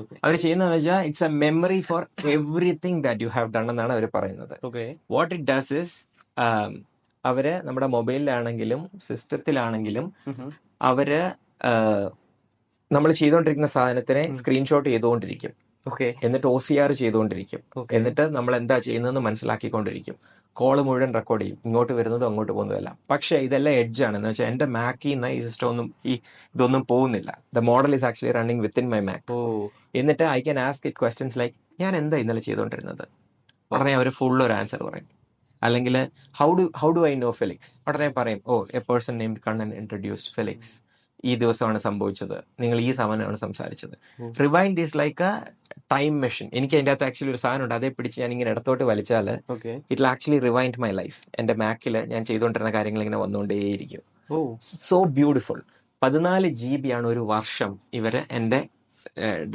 Okay. അവർ ചെയ്യുന്നതെന്ന് വെച്ചാൽ it's A memory four everything that you have done എന്നാണ് അവർ പറയുന്നത്. Okay. What it does is അവര് നമ്മുടെ മൊബൈലിലാണെങ്കിലും സിസ്റ്റത്തിലാണെങ്കിലും അവര് നമ്മൾ ചെയ്തുകൊണ്ടിരിക്കുന്ന സാധനത്തിനെ സ്ക്രീൻഷോട്ട് ചെയ്തുകൊണ്ടിരിക്കും, ഓക്കെ. എന്നിട്ട് OCR ചെയ്തുകൊണ്ടിരിക്കും, ഓക്കെ. എന്നിട്ട് നമ്മൾ എന്താ ചെയ്യുന്നതെന്ന് മനസ്സിലാക്കിക്കൊണ്ടിരിക്കും. കോള് മുഴുവൻ റെക്കോർഡ് ചെയ്യും, ഇങ്ങോട്ട് വരുന്നതും അങ്ങോട്ട് പോകുന്നതല്ല. പക്ഷേ ഇതെല്ലാം എഡ്ജാണ്. എന്ന് വെച്ചാൽ എൻ്റെ മാക്കിൽ നിന്ന് ഈ സിസ്റ്റം ഒന്നും ഇതൊന്നും പോകുന്നില്ല. The model is actually running within my Mac. ഓ. എന്നിട്ട് I can ask it questions like ഞാൻ എന്താ ഇന്നലെ ചെയ്തുകൊണ്ടിരുന്നത്, ഉടനെ അവർ ഫുൾ ഒരു ആൻസർ പറയും. അല്ലെങ്കിൽ how do I know Felix, ഉടനെ പറയും oh a person named Kannan introduced Felix, ഈ ദിവസമാണ് സംഭവിച്ചത്, നിങ്ങൾ ഈ സമയമാണ് സംസാരിച്ചത്. Rewind is like a time machine. എനിക്ക് അതിൻ്റെ അകത്ത് ആക്ച്വലി ഒരു സാധനം ഉണ്ട്, അതേ പിടിച്ച് ഞാൻ ഇങ്ങനെ ഇടത്തോട്ട് വലിച്ചാൽ okay. It will actually rewind my life. എൻ്റെ മാക്കിൽ ഞാൻ ചെയ്തുകൊണ്ടിരുന്ന കാര്യങ്ങൾ ഇങ്ങനെ വന്നുകൊണ്ടേയിരിക്കും. ഓ. So beautiful. 14 GB ആണ് ഒരു വർഷം ഇവര് എൻ്റെ